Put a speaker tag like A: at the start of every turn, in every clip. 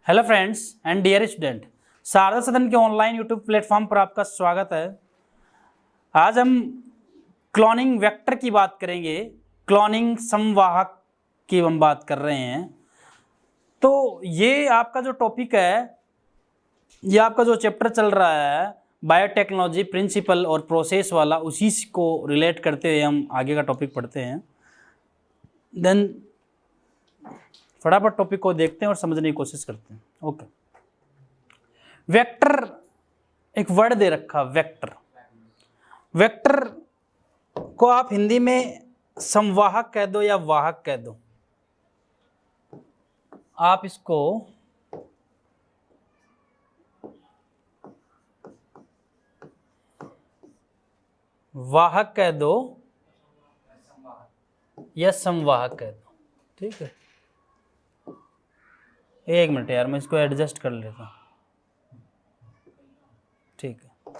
A: Hello friends and dear student, Sharda Sadan के online YouTube platform पर आपका स्वागत है। आज हम क्लोनिंग वेक्टर की बात करेंगे। क्लोनिंग संवाहक की हम बात कर रहे हैं। तो ये आपका जो टॉपिक है, ये आपका जो चैप्टर चल रहा है बायोटेक्नोलॉजी प्रिंसिपल और प्रोसेस वाला, उसी को रिलेट करते हुए हम आगे का टॉपिक पढ़ते हैं। देन फटाफट टॉपिक को देखते हैं और समझने की कोशिश करते हैं। ओके, वेक्टर एक वर्ड दे रखा, वेक्टर। वेक्टर को आप हिंदी में संवाहक कह दो या वाहक कह दो। आप इसको वाहक कह दो या संवाहक कह दो। ठीक है, एक मिनट यार, मैं इसको एडजस्ट कर लेता हूँ। ठीक है,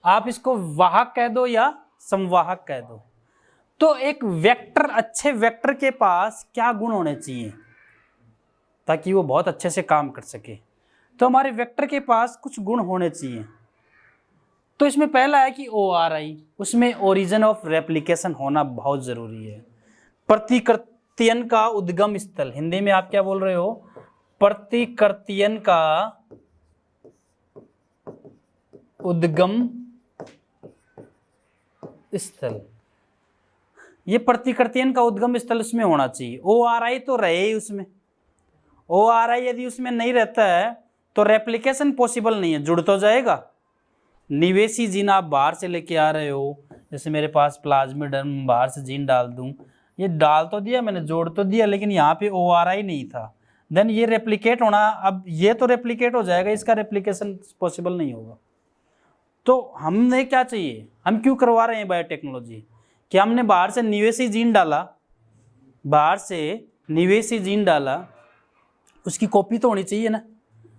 A: आप इसको वाहक कह दो या संवाहक कह दो। तो एक वेक्टर, अच्छे वेक्टर के पास क्या गुण होने चाहिए ताकि वो बहुत अच्छे से काम कर सके? तो हमारे वेक्टर के पास कुछ गुण होने चाहिए। तो इसमें पहला है कि ORI, उसमें ओरिजिन ऑफ रेप्लिकेशन होना बहुत ज़रूरी है। प्रतिकृतियन का उद्गम स्थल, हिंदी में आप क्या बोल रहे हो? प्रतिकृतियन का उद्गम स्थल। ये प्रतिकृतियन का उद्गम स्थल उसमें होना चाहिए। ORI तो रहे ही उसमें। ORI यदि उसमें नहीं रहता है तो रेप्लिकेशन पॉसिबल नहीं है, जुड़ तो जाएगा। निवेशी जीन आप बाहर से लेके आ रहे हो, जैसे मेरे पास प्लाज्मिडम, बाहर से जीन डाल दूं, ये डाल तो दिया मैंने, जोड़ तो दिया, लेकिन यहाँ पे ORI नहीं था। देन ये रेप्लिकेट होना, अब ये तो रेप्लिकेट हो जाएगा, इसका रेप्लिकेशन पॉसिबल नहीं होगा। तो हमने क्या चाहिए, हम क्यों करवा रहे हैं बायोटेक्नोलॉजी? कि हमने बाहर से निवेशी जीन डाला, बाहर से निवेशी जीन डाला, उसकी कॉपी तो होनी चाहिए ना,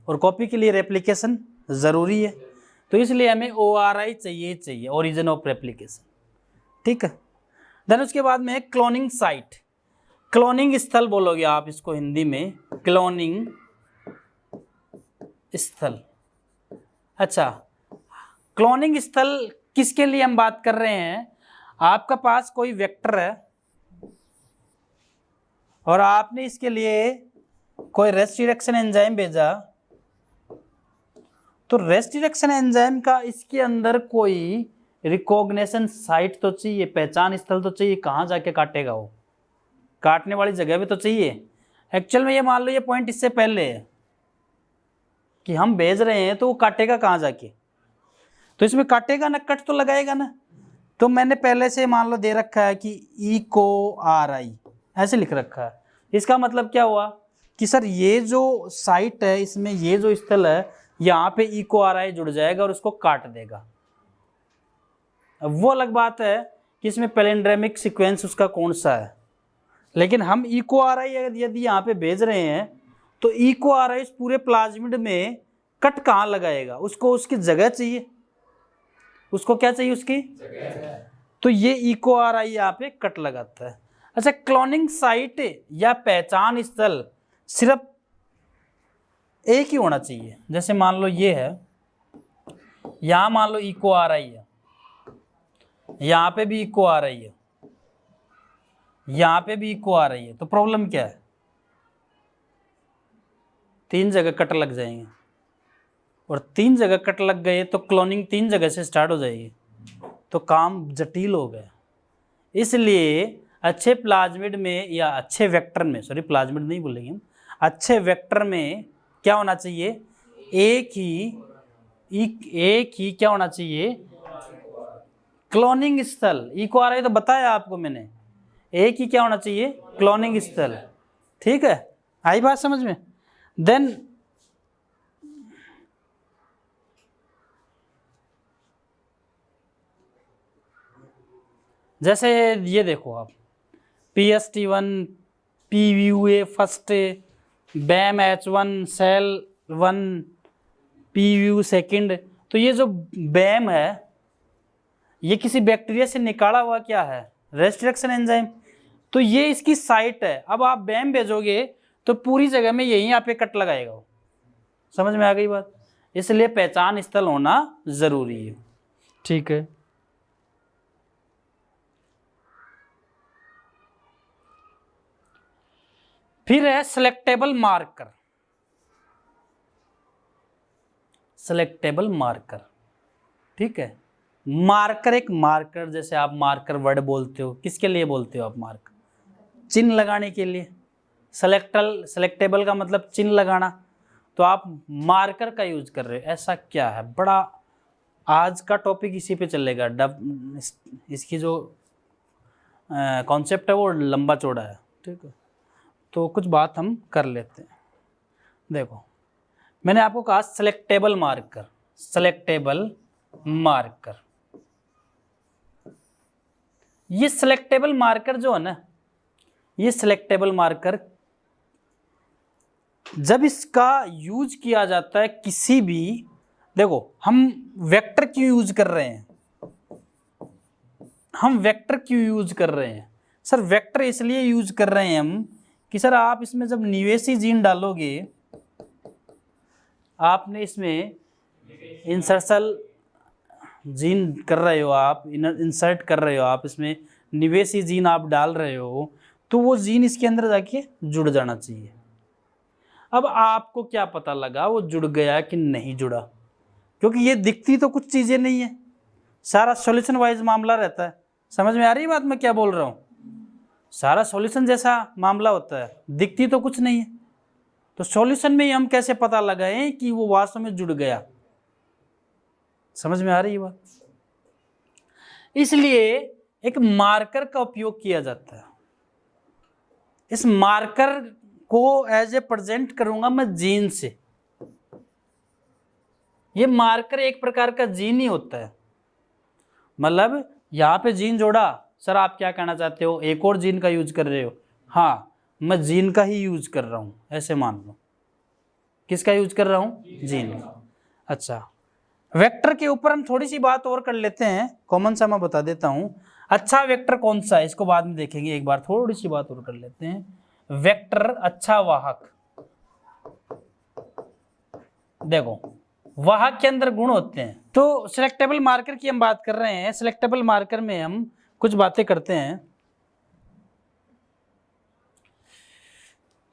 A: और कॉपी के लिए रेप्लिकेशन ज़रूरी है। तो इसलिए हमें ORI चाहिए, ओरिजिन ऑफ रेप्लिकेशन। ठीक है। देन उसके बाद में क्लोनिंग साइट, क्लोनिंग स्थल बोलोगे आप इसको हिंदी में, क्लोनिंग स्थल। अच्छा, क्लोनिंग स्थल किसके लिए हम बात कर रहे हैं? आपका पास कोई वेक्टर है और आपने इसके लिए कोई रेस्ट रिडक्शन एंजाइम भेजा, तो रेस्ट रिडक्शन एंजाइम का इसके अंदर कोई रिकॉग्निशन साइट तो चाहिए, पहचान स्थल तो चाहिए। कहाँ जाके काटेगा वो? काटने वाली जगह भी तो चाहिए। एक्चुअल में ये मान लो ये पॉइंट इससे पहले है कि हम भेज रहे हैं, तो वो काटेगा कहाँ जाके? तो इसमें काटेगा ना, कट तो लगाएगा ना। तो मैंने पहले से मान लो दे रखा है कि EcoRI ऐसे लिख रखा है। इसका मतलब क्या हुआ कि सर ये जो साइट है, इसमें ये जो स्थल है, यहाँ पे EcoRI जुड़ जाएगा और उसको काट देगा। अब वो अलग बात है कि इसमें पैलिंड्रोमिक सीक्वेंस उसका कौन सा है, लेकिन हम EcoRI यदि यहाँ पे भेज रहे हैं तो EcoRI इस पूरे प्लाज्मिड में कट कहाँ लगाएगा? उसको उसकी जगह चाहिए। उसको क्या चाहिए? उसकी जगह। तो ये EcoRI यहाँ पे कट लगाता है। अच्छा, क्लोनिंग साइट या पहचान स्थल सिर्फ एक ही होना चाहिए। जैसे मान लो ये है, यहाँ मान लो EcoRI है, यहाँ पे भी EcoRI है, यहाँ पे भी EcoRI है। तो प्रॉब्लम क्या है? 3 जगह कट लग जाएंगे, और 3 जगह कट लग गए तो क्लोनिंग 3 जगह से स्टार्ट हो जाएगी, तो काम जटिल हो गया। इसलिए अच्छे प्लाज्मिड में या अच्छे वेक्टर में, सॉरी प्लाज्मिड नहीं बोलेंगे हम, अच्छे वेक्टर में क्या होना चाहिए? एक ही क्या होना चाहिए? क्लोनिंग स्थल। EcoRI तो बताया आपको मैंने, एक ही क्या होना चाहिए? क्लोनिंग स्थल। ठीक है, आई बात समझ में? देन जैसे ये देखो आप, PST1, PUA first, BAM-H1, Sal 1, PU second. तो ये जो BAM है, ये किसी बैक्टीरिया से निकाला हुआ क्या है? Rest reduction enzyme. तो ये इसकी साइट है। अब आप BAM भेजोगे तो पूरी जगह में यहीं आप एक कट लगाएगा वो। समझ में आ गई बात? इसलिए पहचान स्थल होना जरूरी है। ठीक है, फिर है सिलेक्टेबल मार्कर। सिलेक्टेबल मार्कर, ठीक है। मार्कर, एक मार्कर, जैसे आप मार्कर वर्ड बोलते हो, किसके लिए बोलते हो आप मार्कर? चिन्ह लगाने के लिए। सिलेक्टेबल का मतलब चिन्ह लगाना, तो आप मार्कर का यूज कर रहे हो। ऐसा क्या है? बड़ा आज का टॉपिक इसी पे चलेगा। इसकी जो कॉन्सेप्ट है वो लंबा चौड़ा है, ठीक है। तो कुछ बात हम कर लेते हैं। देखो, मैंने आपको कहा सिलेक्टेबल मार्कर। सिलेक्टेबल मार्कर, ये सिलेक्टेबल मार्कर जो है ना, ये सिलेक्टेबल मार्कर जब इसका यूज किया जाता है किसी भी, देखो हम वेक्टर क्यों यूज कर रहे हैं? हम वेक्टर क्यों यूज कर रहे हैं सर? वेक्टर इसलिए यूज कर रहे हैं हम कि सर आप इसमें जब निवेशी जीन डालोगे, आपने इसमें इंसर्शन जीन कर रहे हो, आप इंसर्ट कर रहे हो, आप इसमें निवेशी जीन आप डाल रहे हो, तो वो जीन इसके अंदर जाके जुड़ जाना चाहिए। अब आपको क्या पता लगा वो जुड़ गया कि नहीं जुड़ा? क्योंकि ये दिखती तो कुछ चीजें नहीं है, सारा सॉल्यूशन वाइज मामला रहता है। समझ में आ रही है बात मैं क्या बोल रहा हूँ? सारा सॉल्यूशन जैसा मामला होता है, दिखती तो कुछ नहीं है। तो सॉल्यूशन में ही हम कैसे पता लगाएं कि वो वास्तव में जुड़ गया? समझ में आ रही है बात? इसलिए एक मार्कर का उपयोग किया जाता है। इस मार्कर को एज ए प्रेजेंट करूंगा मैं जीन से। ये मार्कर एक प्रकार का जीन ही होता है। मतलब यहां पे जीन जोड़ा, सर आप क्या कहना चाहते हो? एक और जीन का यूज कर रहे हो? हाँ, मैं जीन का ही यूज कर रहा हूं, ऐसे मान लो। किसका यूज कर रहा हूं? जीन का। अच्छा, वेक्टर के ऊपर हम थोड़ी सी बात और कर लेते हैं, कॉमन सा मैं बता देता हूं। अच्छा वेक्टर कौन सा है इसको बाद में देखेंगे, एक बार थोड़ी सी बात और कर लेते हैं। वेक्टर अच्छा वाहक, देखो वाहक के अंदर गुण होते हैं। तो सिलेक्टेबल मार्कर की हम बात कर रहे हैं। सिलेक्टेबल मार्कर में हम कुछ बातें करते हैं।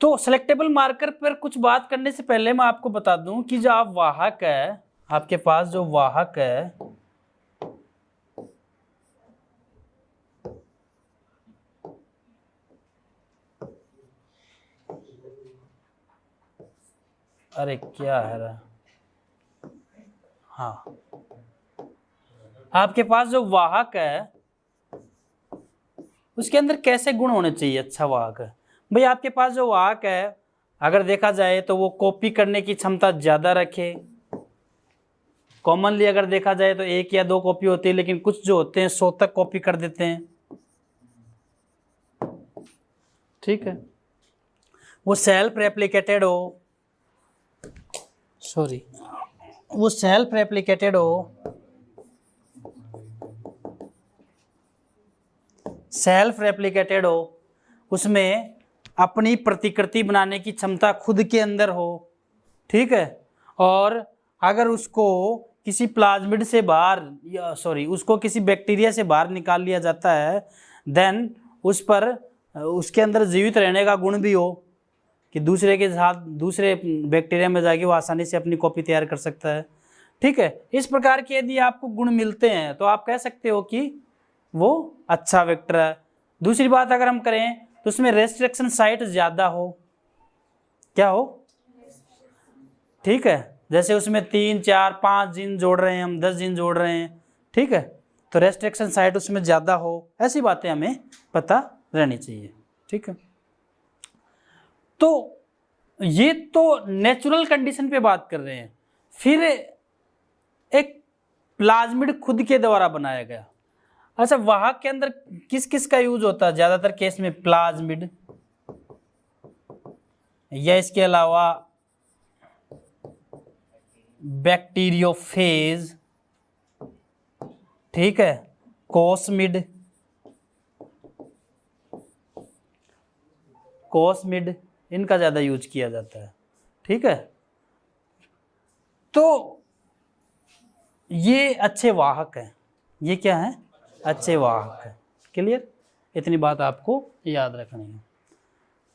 A: तो सिलेक्टेबल मार्कर पर कुछ बात करने से पहले मैं आपको बता दूं कि जो आप वाहक है, आपके पास जो वाहक है, अरे क्या है रहा? हाँ, आपके पास जो वाहक है उसके अंदर कैसे गुण होने चाहिए? अच्छा वाहक है भाई, आपके पास जो वाहक है अगर देखा जाए तो वो कॉपी करने की क्षमता ज्यादा रखे। कॉमनली अगर देखा जाए तो एक या दो कॉपी होती है, लेकिन कुछ जो होते हैं 100 तक कॉपी कर देते हैं, ठीक है। वो सेल्फ रेप्लिकेटेड हो, सॉरी, वो सेल्फ रेप्लिकेटेड हो, सेल्फ रेप्लिकेटेड हो, उसमें अपनी प्रतिकृति बनाने की क्षमता खुद के अंदर हो, ठीक है। और अगर उसको किसी प्लाज्मिड से बाहर, सॉरी, उसको किसी बैक्टीरिया से बाहर निकाल लिया जाता है, देन उस पर उसके अंदर जीवित रहने का गुण भी हो कि दूसरे के साथ दूसरे बैक्टीरिया में जाके वो आसानी से अपनी कॉपी तैयार कर सकता है, ठीक है। इस प्रकार के यदि आपको गुण मिलते हैं तो आप कह सकते हो कि वो अच्छा वेक्टर है। दूसरी बात अगर हम करें तो उसमें रेस्ट्रिक्शन साइट ज्यादा हो, क्या हो? ठीक है, जैसे उसमें 3, 4, 5 जीन जोड़ रहे हैं हम, 10 जीन जोड़ रहे हैं, ठीक है, तो रेस्ट्रिक्शन साइट उसमें ज्यादा हो। ऐसी बातें हमें पता रहनी चाहिए, ठीक है। तो ये तो नेचुरल कंडीशन पे बात कर रहे हैं। फिर एक प्लाज्मिड खुद के द्वारा बनाया गया। अच्छा, वाहक के अंदर किस किस का यूज होता है? ज्यादातर केस में प्लाज्मिड, या इसके अलावा बैक्टीरियोफेज, ठीक है, कोस्मिड, इनका ज़्यादा यूज किया जाता है। ठीक है, तो ये अच्छे वाहक हैं। ये क्या है? अच्छे वाहक है। क्लियर? इतनी बात आपको याद रखनी है।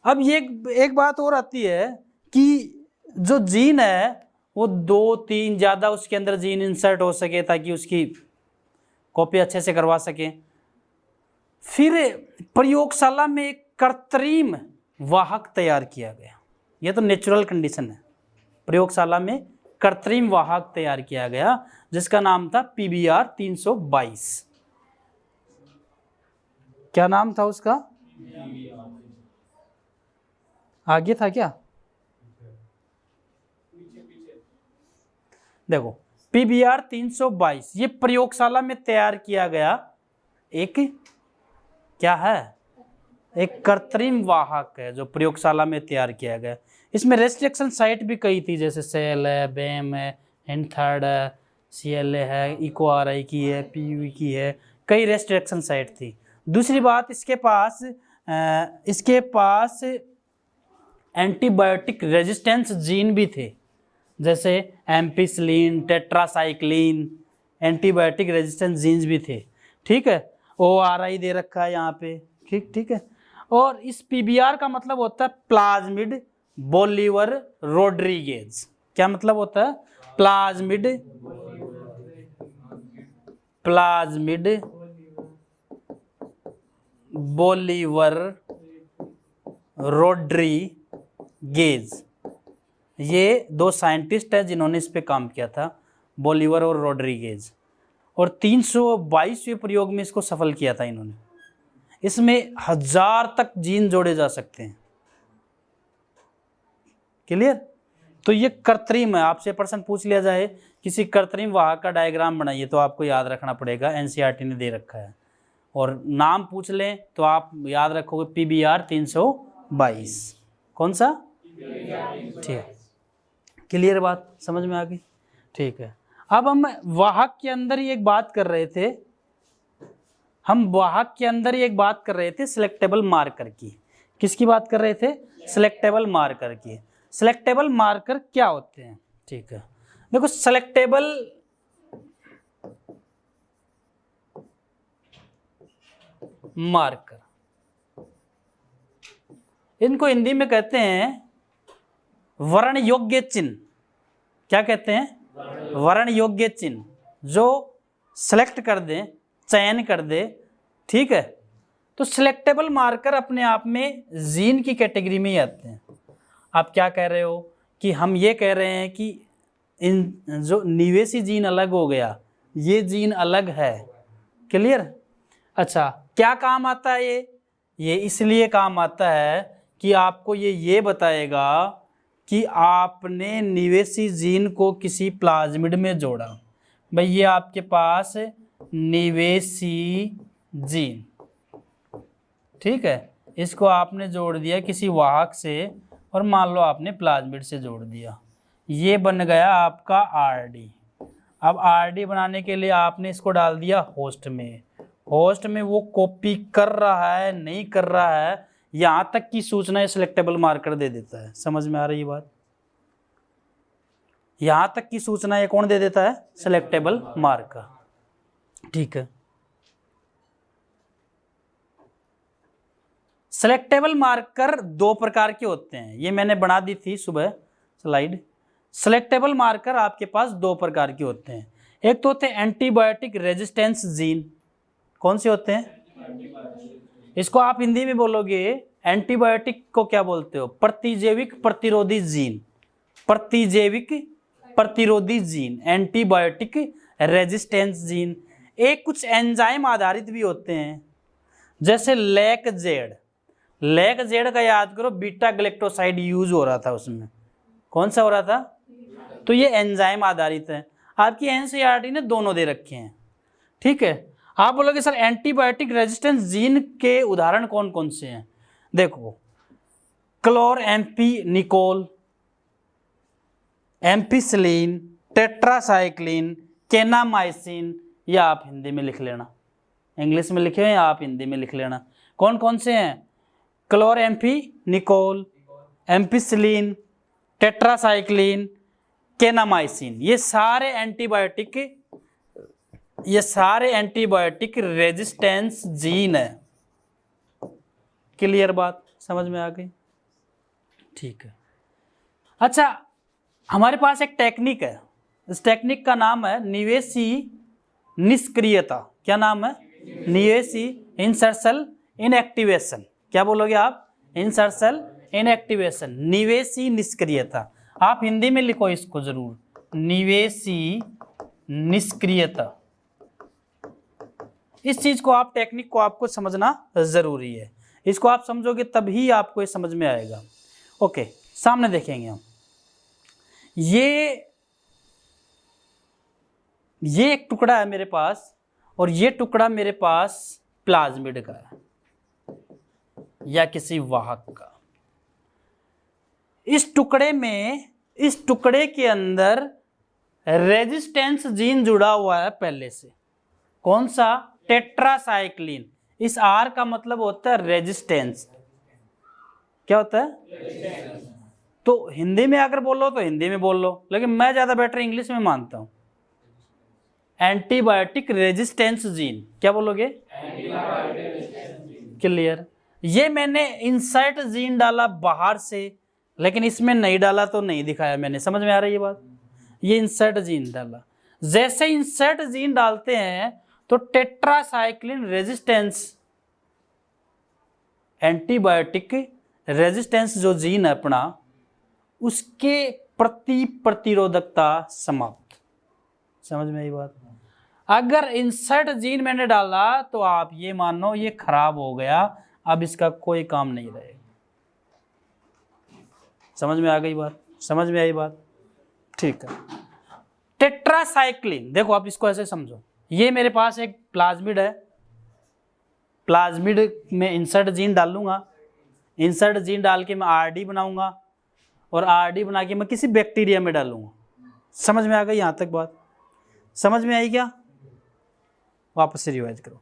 A: अब ये एक बात और आती है कि जो जीन है वो 2-3 ज़्यादा उसके अंदर जीन इंसर्ट हो सके ताकि उसकी कॉपी अच्छे से करवा सके। फिर प्रयोगशाला में एक कृत्रिम वाहक तैयार किया गया। यह तो नेचुरल कंडीशन है। प्रयोगशाला में कृत्रिम वाहक तैयार किया गया जिसका नाम था PBR 322। क्या नाम था उसका? आगे था क्या? देखो, PBR 322 ये प्रयोगशाला में तैयार किया गया एक क्या है? एक कृत्रिम वाहक है जो प्रयोगशाला में तैयार किया गया। इसमें रेस्ट्रिक्शन साइट भी कई थी, जैसे सेल है, बेम है, एंथर्ड है, CLA है, EcoRI की है, PUV की है, कई रेस्ट्रिक्शन साइट थी। दूसरी बात, इसके पास एंटीबायोटिक रेजिस्टेंस जीन भी थे, जैसे ampicillin, tetracycline, antibiotic resistance genes भी थे। ठीक है, ORI दे रखा है यहाँ पे। ठीक है। और इस PBR का मतलब होता है प्लाज्मिड बोलीवर रोड्रिगेज। क्या मतलब होता है? प्लाज्मिड बोलीवर रोड्रिगेज, ये 2 साइंटिस्ट हैं जिन्होंने इस पे काम किया था, बोलीवर और रोड्रिगेज, और 322वें प्रयोग में इसको सफल किया था इन्होंने। इसमें 1000 तक जीन जोड़े जा सकते हैं। क्लियर? तो ये कृत्रिम है। आपसे प्रश्न पूछ लिया जाए किसी कृत्रिम वाहक का डायग्राम बनाइए तो आपको याद रखना पड़ेगा, NCERT ने दे रखा है। और नाम पूछ लें तो आप याद रखोगे PBR 322। कौन सा? ठीक, क्लियर? बात समझ में आ गई? ठीक है। अब हम वाहक के अंदर ही एक बात कर रहे थे, सिलेक्टेबल मार्कर की। किसकी बात कर रहे थे? सिलेक्टेबल मार्कर की। सिलेक्टेबल मार्कर क्या होते हैं? ठीक है, देखो, सिलेक्टेबल मार्कर, इनको हिंदी में कहते हैं वर्ण योग्य चिन्ह। क्या कहते हैं? वर्ण योग्य चिन्ह, जो सेलेक्ट कर दे, चयन कर दे। ठीक है, तो सिलेक्टेबल मार्कर अपने आप में जीन की कैटेगरी में ही आते हैं। आप क्या कह रहे हो कि हम ये कह रहे हैं कि इन जो निवेशी जीन अलग हो गया, ये जीन अलग है। क्लियर? अच्छा, क्या काम आता है ये इसलिए काम आता है कि आपको ये बताएगा कि आपने निवेशी जीन को किसी प्लाज्मिड में जोड़ा। भाई ये आपके पास निवेशी जीन, ठीक है, इसको आपने जोड़ दिया किसी वाहक से और मान लो आपने प्लाज्मिड से जोड़ दिया, ये बन गया आपका RD। अब RD बनाने के लिए आपने इसको डाल दिया होस्ट में। होस्ट में वो कॉपी कर रहा है नहीं कर रहा है, यहाँ तक की सूचना सिलेक्टेबल मार्कर दे देता है। समझ में आ रही है बात? यहाँ तक की सूचना ये कौन दे देता है? Selectable marker. ठीक है, सिलेक्टेबल मार्कर 2 प्रकार के होते हैं, ये मैंने बना दी थी सुबह स्लाइड। सिलेक्टेबल मार्कर आपके पास 2 प्रकार के होते हैं। एक तो होते हैं एंटीबायोटिक रेजिस्टेंस जीन। कौन से होते हैं? इसको आप हिंदी में बोलोगे, एंटीबायोटिक को क्या बोलते हो? प्रतिजैविक प्रतिरोधी जीन। प्रतिजैविक प्रतिरोधी जीन, एंटीबायोटिक रेजिस्टेंस जीन। एक कुछ एंजाइम आधारित भी होते हैं, जैसे लैक-जेड। लैक-जेड का याद करो, बीटा ग्लैक्टोसाइड यूज हो रहा था उसमें। कौन सा हो रहा था? तो ये एंजाइम आधारित है। आपकी NCERT ने दोनों दे रखे हैं। ठीक है, आप बोलोगे सर एंटीबायोटिक रेजिस्टेंस जीन के उदाहरण कौन कौन से हैं? देखो, क्लोरएम्फेनिकोल, एम्पिसिलिन, टेट्रासाइक्लिन, केनामाइसिन, या आप हिंदी में लिख लेना, इंग्लिश में लिखे या आप हिंदी में लिख लेना। कौन कौन से हैं? क्लोरएम्फेनिकोल, एम्पिसिलिन, टेट्रासाइक्लिन, केनामाइसिन, ये सारे एंटीबायोटिक रेजिस्टेंस जीन है। क्लियर बात समझ में आ गई? ठीक है। अच्छा, हमारे पास एक टेक्निक है, इस टेक्निक का नाम है निवेशी निष्क्रियता। क्या नाम है? निवेशी इंसर्शन इनएक्टिवेशन। क्या बोलोगे आप? इंसर्शन इनएक्टिवेशन, निवेशी निष्क्रियता। आप हिंदी में लिखो इसको जरूर, निवेशी निष्क्रियता। इस चीज को आप, टेक्निक को आपको समझना जरूरी है। इसको आप समझोगे तभी आपको ये समझ में आएगा। ओके, सामने देखेंगे हम। ये एक टुकड़ा है मेरे पास, और ये टुकड़ा मेरे पास प्लाज्मिड का है या किसी वाहक का। इस टुकड़े के अंदर रेजिस्टेंस जीन जुड़ा हुआ है पहले से। कौन सा? टेट्रासाइक्लिन। इस आर का मतलब होता है रेजिस्टेंस। क्या होता है? तो हिंदी में अगर बोलो तो हिंदी में बोल लो, लेकिन मैं ज्यादा बेटर इंग्लिश में मानता हूं। Antibiotic resistance gene. क्या बोलोगे? क्लियर? ये मैंने इंसर्ट जीन डाला बाहर से, लेकिन इसमें नहीं डाला तो नहीं दिखाया मैंने। समझ में आ रही है बात? ये इंसर्ट जीन डाला। जैसे इंसर्ट जीन डालते हैं तो टेट्रासाइक्लिन रेजिस्टेंस, एंटीबायोटिक रेजिस्टेंस जो जीन है अपना, उसके प्रति प्रतिरोधकता समाप्त। समझ में आई बात? अगर इंसर्ट जीन मैंने डाला तो आप ये मानो ये खराब हो गया, अब इसका कोई काम नहीं रहेगा। समझ में आ गई बात? समझ में आई बात? ठीक है। टेट्रासाइक्लिन, देखो आप इसको ऐसे समझो, ये मेरे पास एक प्लाज्मिड है, प्लाज्मिड में इंसर्ट जीन डालूंगा, इंसर्ट जीन डाल के मैं आरडी बनाऊंगा, और आरडी बना के मैं किसी बैक्टीरिया में डालूंगा। समझ में आ गई यहां तक बात? समझ में आई क्या? वापस से रिवाइज करो।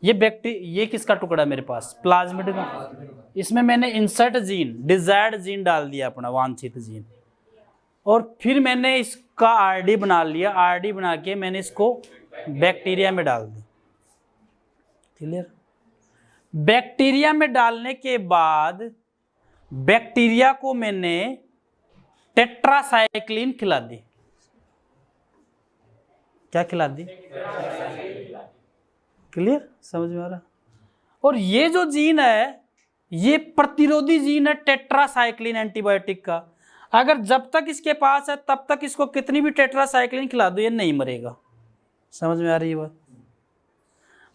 A: ये किसका टुकड़ा है मेरे पास? प्लाज्मिड का। इसमें मैंने इंसर्ट जीन, डिजायर्ड जीन डाल दिया, अपना वांछित जीन, और फिर मैंने इसका आरडी बना लिया। आरडी बना के मैंने इसको बैक्टीरिया में डाल दिया। क्लियर? बैक्टीरिया में डालने के बाद बैक्टीरिया को मैंने टेट्रासाइक्लिन खिला दी। क्या खिला दी? क्लियर? समझ में आ रहा? और ये जो जीन है ये प्रतिरोधी जीन है टेट्रासाइक्लिन एंटीबायोटिक का। अगर जब तक इसके पास है तब तक इसको कितनी भी टेट्रासाइक्लिन खिला दो ये नहीं मरेगा। समझ में आ रही है बात?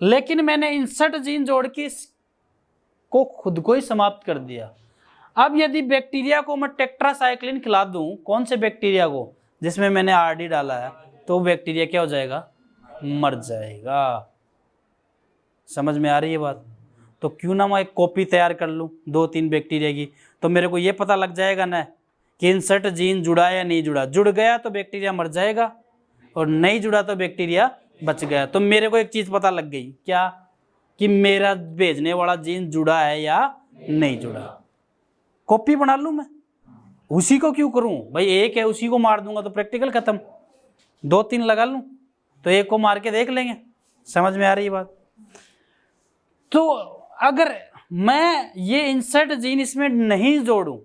A: लेकिन मैंने इंसर्ट जीन जोड़ के इसको खुद को ही समाप्त कर दिया। अब यदि बैक्टीरिया को मैं टेट्रासाइक्लिन खिला दूं, कौन से बैक्टीरिया को? जिसमें मैंने आरडी डाला है, तो बैक्टीरिया क्या हो जाएगा? मर जाएगा। समझ में आ रही है बात? तो क्यों ना मैं एक कॉपी तैयार कर लूं 2-3 बैक्टीरिया की, तो मेरे को ये पता लग जाएगा ना कि इंसर्ट जीन जुड़ा या नहीं जुड़ा। जुड़ गया तो बैक्टीरिया मर जाएगा, और नहीं जुड़ा तो बैक्टीरिया बच गया। तो मेरे को एक चीज पता लग गई, क्या? कि मेरा भेजने वाला जीन जुड़ा है या नहीं जुड़ा। कॉपी बना लूं मैं, उसी को क्यों करूं भाई? एक है उसी को मार दूंगा तो प्रैक्टिकल खत्म। 2-3 लगा लूं तो एक को मार के देख लेंगे। समझ में आ रही है बात? तो अगर मैं ये इंसर्ट जीन इसमें नहीं जोड़ूं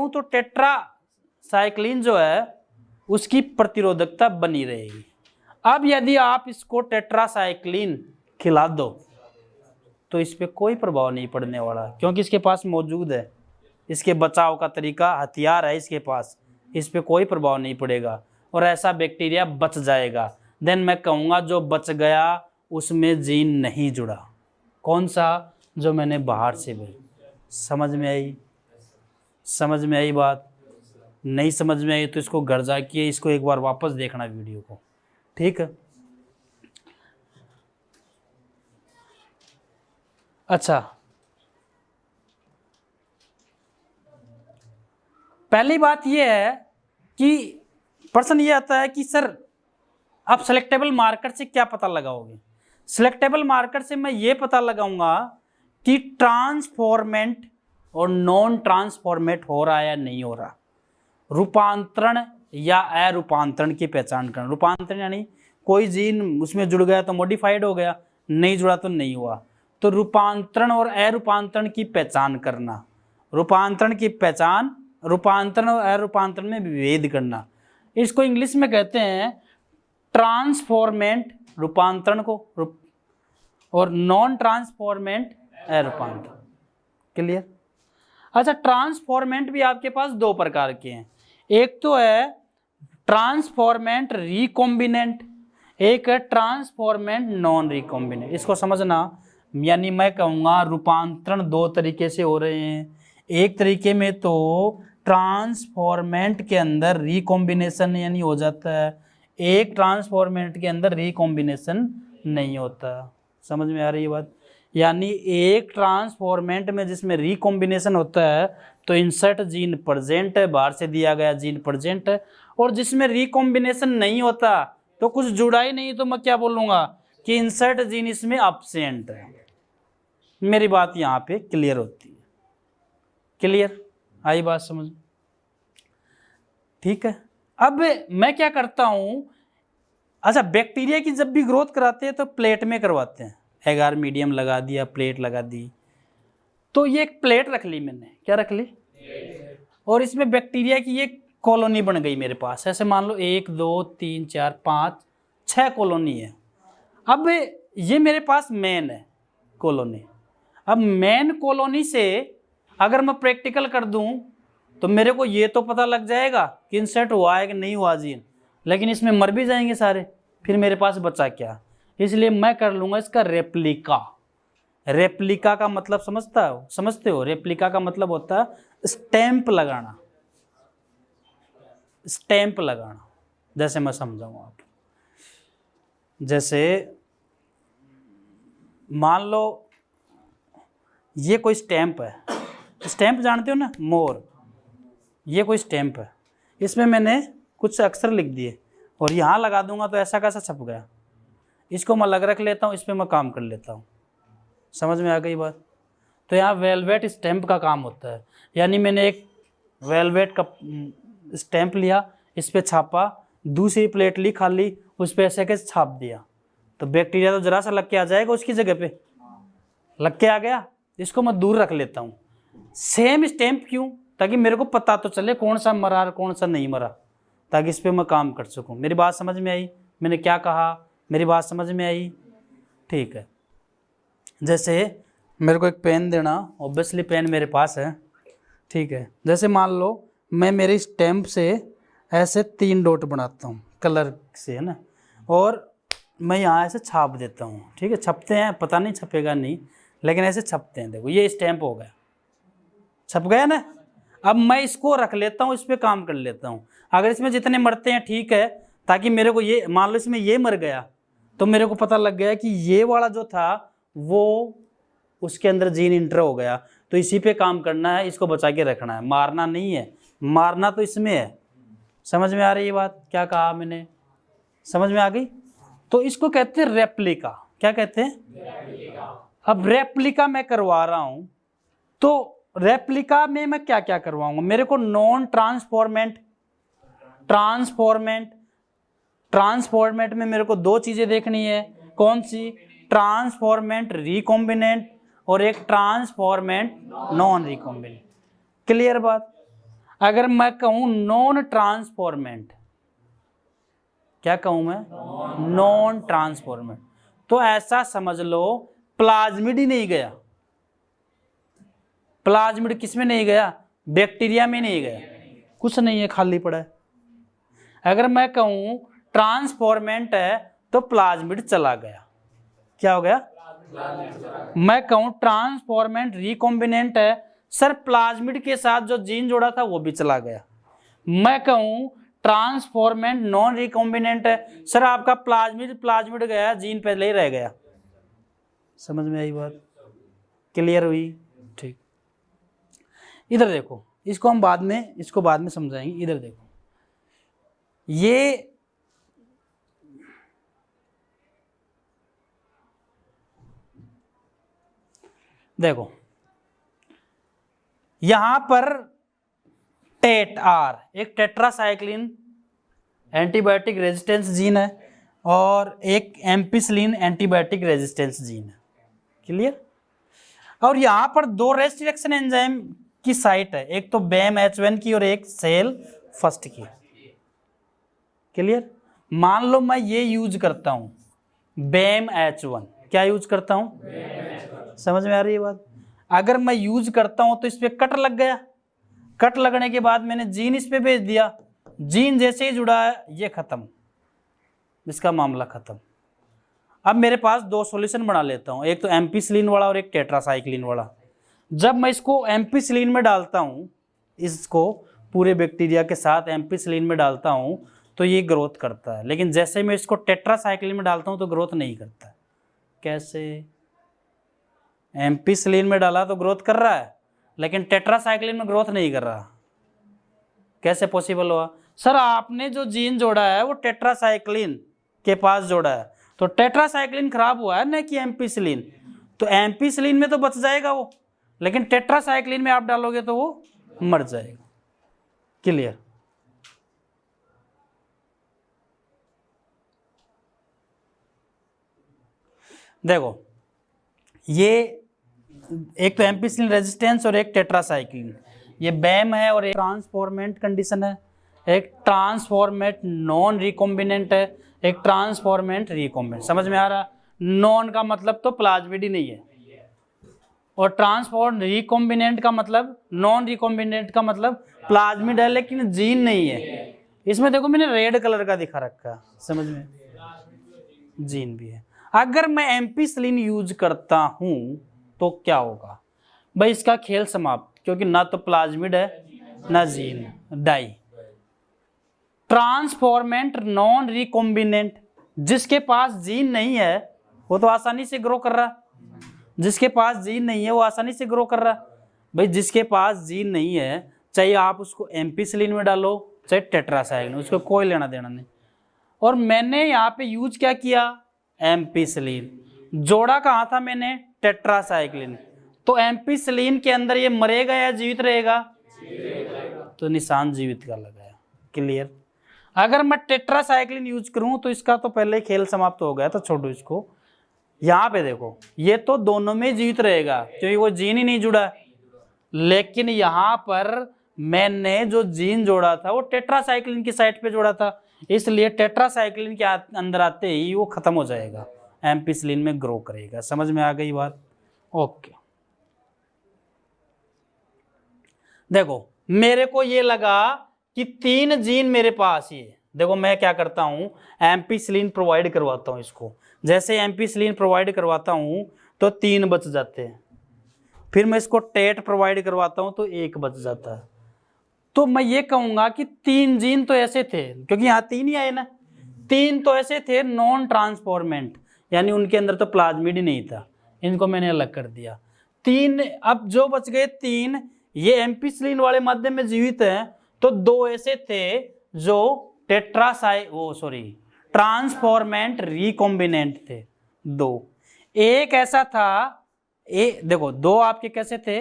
A: तो टेट्रासाइक्लिन जो है उसकी प्रतिरोधकता बनी रहेगी। अब यदि आप इसको टेट्रासाइक्लिन खिला दो तो इस पे कोई प्रभाव नहीं पड़ने वाला, क्योंकि इसके पास मौजूद है, इसके बचाव का तरीका, हथियार है इसके पास, इस पे कोई प्रभाव नहीं पड़ेगा और ऐसा बैक्टीरिया बच जाएगा। देन मैं कहूँगा जो बच गया उसमें जीन नहीं जुड़ा। कौन सा? जो मैंने बाहर से भेजा। समझ में आई? समझ में आई बात? नहीं समझ में आई तो इसको घर जाके इसको एक बार वापस देखना वीडियो को। ठीक है? अच्छा, पहली बात यह है कि प्रश्न ये आता है कि सर आप सेलेक्टेबल मार्कर से क्या पता लगाओगे? सेलेक्टेबल मार्कर से मैं ये पता लगाऊंगा कि ट्रांसफॉर्मेंट और नॉन ट्रांसफॉर्मेट हो रहा है या नहीं हो रहा, रूपांतरण या अरूपांतरण की पहचान करना। रूपांतरण यानी कोई जीन उसमें जुड़ गया तो मॉडिफाइड हो गया, नहीं जुड़ा तो नहीं हुआ। तो रूपांतरण और अरूपांतरण की पहचान करना, रूपांतरण की पहचान, रूपांतरण और अरूपांतरण में विभेद करना। इसको इंग्लिश में कहते हैं ट्रांसफॉर्मेंट रूपांतरण को, और नॉन ट्रांसफॉर्मेंट अरूपांतरण। क्लियर? अच्छा, ट्रांसफॉर्मेंट भी आपके पास दो प्रकार के हैं, एक तो है ट्रांसफॉर्मेंट रिकॉम्बिनेंट, एक है ट्रांसफॉर्मेंट नॉन रिकॉम्बिनेंट। इसको समझना, यानी मैं कहूँगा रूपांतरण दो तरीके से हो रहे हैं। एक तरीके में तो ट्रांसफॉर्मेंट के अंदर रिकॉम्बिनेशन यानी हो जाता है, एक ट्रांसफॉर्मेंट के अंदर रिकॉम्बिनेशन नहीं होता। समझ में आ रही है बात? यानी एक ट्रांसफॉर्मेंट में जिसमें रिकॉम्बिनेशन होता है तो इंसर्ट जीन प्रेजेंट है, बाहर से दिया गया जीन प्रेजेंट है, और जिसमें रिकॉम्बिनेशन नहीं होता तो कुछ जुड़ा ही नहीं, तो मैं क्या बोलूँगा कि इंसर्ट जीन इसमें अब्सेंट है। मेरी बात यहाँ पे क्लियर होती है? क्लियर आई बात समझ? ठीक है। अब मैं क्या करता हूँ, अच्छा बैक्टीरिया की जब भी ग्रोथ कराते हैं तो प्लेट में करवाते हैं, एगार मीडियम लगा दिया, प्लेट लगा दी, तो ये एक प्लेट रख ली मैंने, क्या रख ली, और इसमें बैक्टीरिया की एक कॉलोनी बन गई मेरे पास। ऐसे मान लो 1 2 3 4 5 6 कॉलोनी है। अब ये मेरे पास मेन है कॉलोनी। अब मेन कॉलोनी से अगर मैं प्रैक्टिकल कर दूं तो मेरे को ये तो पता लग जाएगा कि इंसर्ट हुआ है कि नहीं हुआ जीन, लेकिन इसमें मर भी जाएंगे सारे, फिर मेरे पास बचा क्या? इसलिए मैं कर लूँगा इसका रेप्लिका। रेप्लिका का मतलब समझते हो? रेप्लिका का मतलब होता है स्टैंप लगाना, स्टैंप लगाना। जैसे मैं समझाऊँ आप, जैसे मान लो ये कोई स्टैंप है, स्टैंप जानते हो ना, मोर, ये कोई स्टैंप है, इसमें मैंने कुछ अक्षर लिख दिए और यहाँ लगा दूंगा तो ऐसा कैसा छप गया। इसको मैं अलग रख लेता हूँ, इस पर मैं काम कर लेता हूँ। समझ में आ गई बात? तो यहाँ वेलवेट स्टैंप का काम होता है, यानी मैंने एक वेलवेट का स्टैंप लिया, इस पर छापा, दूसरी प्लेट ली खाली, उस पर ऐसे कैसे छाप दिया, तो बैक्टीरिया तो जरा सा लग के आ जाएगा उसकी जगह पे, लग के आ गया, इसको मैं दूर रख लेता हूँ। सेम स्टैंप क्यों? ताकि मेरे को पता तो चले कौन सा मरा और कौन सा नहीं मरा, ताकि इस पर मैं काम कर सकूँ। मेरी बात समझ में आई? मैंने क्या कहा? मेरी बात समझ में आई? ठीक है। जैसे मेरे को एक पेन देना, ऑब्वियसली पेन मेरे पास है, ठीक है। जैसे मान लो मैं मेरी स्टैंप से ऐसे 3 डॉट बनाता हूँ कलर से, है ना, और मैं यहाँ ऐसे छाप देता हूँ, ठीक है। छपते हैं, पता नहीं छपेगा नहीं, लेकिन ऐसे छपते हैं। देखो ये स्टैंप हो गया, छप गया ना। अब मैं इसको रख लेता हूँ, इस पर काम कर लेता हूँ। अगर इसमें जितने मरते हैं ठीक है, ताकि मेरे को ये मान लो इसमें ये मर गया तो मेरे को पता लग गया कि ये वाला जो था वो उसके अंदर जीन इंटर हो गया, तो इसी पे काम करना है, इसको बचा के रखना है, मारना नहीं है। मारना तो इसमें है। समझ में आ रही है बात? क्या कहा मैंने? समझ में आ गई? तो इसको कहते हैं रेप्लिका। क्या कहते हैं? अब रेप्लिका मैं करवा रहा हूं, तो रेप्लिका में मैं क्या क्या करवाऊंगा? मेरे को नॉन ट्रांसफॉर्मेंट, ट्रांसफॉर्मेंट में मेरे को 2 चीजें देखनी है। कौन सी? ट्रांसफॉर्मेंट रिकॉम्बिनेंट और एक ट्रांसफॉर्मेंट नॉन रिकॉम्बिनेंट। क्लियर बात? अगर मैं कहूं नॉन ट्रांसफॉर्मेंट, क्या कहूं मैं? नॉन ट्रांसफॉर्मेंट, तो ऐसा समझ लो प्लाज्मिड ही नहीं गया। प्लाज्मिड किस में नहीं गया? बैक्टीरिया में नहीं गया, कुछ नहीं है, खाली पड़ा है। अगर मैं कहूं ट्रांसफॉर्मेंट है तो प्लाज्मिड चला गया। क्या हो गया? मैं कहूं ट्रांसफॉर्मेंट रिकॉम्बिनेंट है, सर प्लाज्मिड के साथ जो जीन जोड़ा था वो भी चला गया। मैं कहूं ट्रांसफॉर्मेंट नॉन रिकॉम्बिनेंट है, सर आपका प्लाज्मिड गया, जीन पहले ही रह गया। समझ में आई बात? क्लियर हुई? ठीक। इधर देखो, इसको हम बाद में समझाएंगे। इधर देखो, ये देखो यहां पर टेट आर एक टेट्रासाइक्लिन एंटीबायोटिक रेजिस्टेंस जीन है और एक एम्पिसिलिन एंटीबायोटिक रेजिस्टेंस जीन है। क्लियर। और यहां पर दो रेस्ट रिएक्शन एंजाइम की साइट है, एक तो BAM H1 की और एक सेल फर्स्ट की। क्लियर। मान लो मैं ये यूज करता हूं BAM H1, क्या यूज करता हूं? समझ में आ रही है बात? अगर मैं यूज करता हूं तो इस पे कट लग गया, कट लगने के बाद मैंने जीन इस पे भेज दिया, जीन जैसे ही जुड़ा है ये खत्म, इसका मामला खत्म। अब मेरे पास दो सॉल्यूशन बना लेता हूं, एक तो एम्पिसिलिन वाला और एक टेट्रासाइक्लिन वाला। जब मैं इसको एम्पिसिलिन में डालता हूं, इसको पूरे बैक्टीरिया के साथ एम्पिसिलिन में डालता हूं तो ये ग्रोथ करता है, लेकिन जैसे मैं इसको टेट्रासाइक्लिन में डालता हूं तो ग्रोथ नहीं करता। कैसे? एम्पिसिलिन में डाला तो ग्रोथ कर रहा है, लेकिन टेट्रासाइक्लिन में ग्रोथ नहीं कर रहा। कैसे पॉसिबल हुआ? सर आपने जो जीन जोड़ा है वो टेट्रासाइक्लिन के पास जोड़ा है, तो टेट्रासाइक्लिन खराब हुआ है ना कि एम्पिसिलिन, तो एम्पिसिलिन में तो बच जाएगा वो, लेकिन टेट्रासाइक्लिन में आप डालोगे तो वो मर जाएगा। क्लियर। देखो ये एक तो एम्पिसिलिन रेजिस्टेंस और एक टेट्रासाइक्लिन, ये BAM है और एक ट्रांसफॉर्मेंट कंडीशन है, एक ट्रांसफॉर्मेट नॉन रिकॉम्बिनेंट है, एक ट्रांसफॉर्मेंट रिकॉम्बिनेंट। समझ में आ रहा? नॉन का मतलब तो प्लाज्मिड ही नहीं है, और ट्रांसफॉर्म रिकॉम्बिनेंट का मतलब, नॉन रिकॉम्बिनेंट का मतलब प्लाज्मिड है लेकिन जीन नहीं है। इसमें देखो मैंने रेड कलर का दिखा रखा, समझ में, जीन भी है। अगर मैं एम्पिसिलिन यूज करता हूं तो क्या होगा भाई? इसका खेल समाप्त, क्योंकि ना तो प्लाज्मिड है ना gene, die. Transformant non recombinant, जिसके पास जीन नहीं है वो तो आसानी से ग्रो कर रहा, जिसके पास जीन नहीं है वो आसानी से ग्रो कर रहा। भाई जिसके पास जीन नहीं है, चाहे आप उसको एम्पिसिलिन में डालो चाहे टेट्रासाइक्लिन, उसको कोई लेना देना नहीं। और मैंने यहाँ पे यूज क्या किया? एम्पिसिलिन। जोड़ा कहाँ था मैंने? टेट्रासाइक्लिन। तो एम्पिसिलिन के अंदर ये मरेगा या जीवित रहेगा? तो निशान जीवित का लगाया। क्लियर। अगर मैं टेट्रासाइक्लिन यूज करूं तो इसका तो पहले ही खेल समाप्त हो गया, तो छोड़ो इसको। यहां पे देखो ये तो दोनों में जीवित रहेगा क्योंकि वो जीन ही नहीं जुड़ा, लेकिन यहां पर मैंने जो जीन जोड़ा था वो टेट्रासाइक्लिन की साइड पे जोड़ा था, इसलिए टेट्रासाइक्लिन के अंदर आते ही वो खत्म हो जाएगा, एम्पिसिलिन में ग्रो करेगा। समझ में आ गई बात? ओके। देखो मेरे को ये लगा कि 3 जीन मेरे पास ही है। देखो मैं क्या करता हूं, एम्पिसिलिन प्रोवाइड करवाता हूं इसको। जैसे एम्पिसिलिन प्रोवाइड करवाता हूं तो 3 बच जाते हैं, फिर मैं इसको टेट प्रोवाइड करवाता हूं तो 1 बच जाता है। तो मैं ये कहूंगा कि 3 जीन तो ऐसे थे, क्योंकि यहाँ 3 ही आए ना, 3 तो ऐसे थे नॉन ट्रांसफॉर्मेंट, यानी उनके अंदर तो प्लाज्मिड ही नहीं था, इनको मैंने अलग कर दिया। 3 अब जो बच गए 3, ये एम्पिसिलिन वाले माध्यम में जीवित हैं, तो 2 ऐसे थे जो ट्रांसफॉर्मेंट रिकॉम्बिनेंट थे। 2 एक ऐसा था, देखो 2 आपके कैसे थे?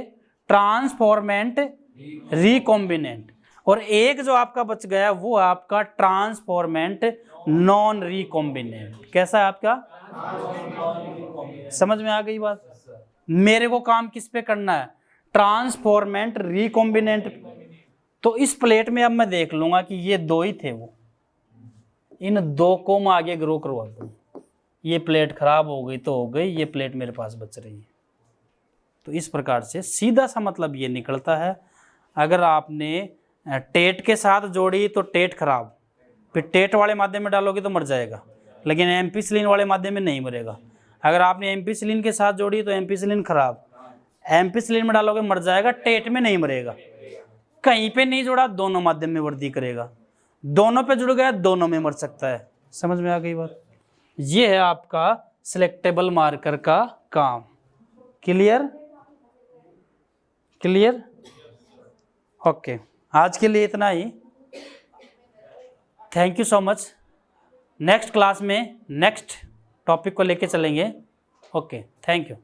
A: ट्रांसफॉर्मेंट रिकॉम्बिनेंट, और एक जो आपका बच गया वो आपका ट्रांसफॉर्मेंट नॉन रिकॉम्बिनेंट। कैसा है आपका? समझ में आ गई बात? मेरे को काम किस पे करना है? Transformant recombinant. तो इस प्लेट में अब मैं देख लूंगा कि ये 2 ही थे, वो इन 2 को मैं आगे ग्रो करवा दूं। ये प्लेट खराब हो गई तो हो गई, ये प्लेट मेरे पास बच रही है। तो इस प्रकार से सीधा सा मतलब ये निकलता है, अगर आपने टेट के साथ जोड़ी तो टेट खराब, फिर टेट वाले माध्यम में डालोगे तो मर जाएगा, लेकिन एम्पिसिलिन वाले माध्यम में नहीं मरेगा। अगर आपने एम्पिसिलिन के साथ जोड़ी तो एम्पिसिलिन खराब, एम्पिसिलिन में डालोगे मर जाएगा, टेट में नहीं मरेगा। कहीं पे नहीं जुड़ा, दोनों माध्यम में वृद्धि करेगा, दोनों पे जुड़ गया दोनों में मर सकता है। समझ में आ गई बात? ये है आपका सिलेक्टेबल मार्कर का काम। क्लियर? क्लियर? ओके, आज के लिए इतना ही। Thank you so much. Next class में नेक्स्ट टॉपिक को लेके चलेंगे। Okay, thank you.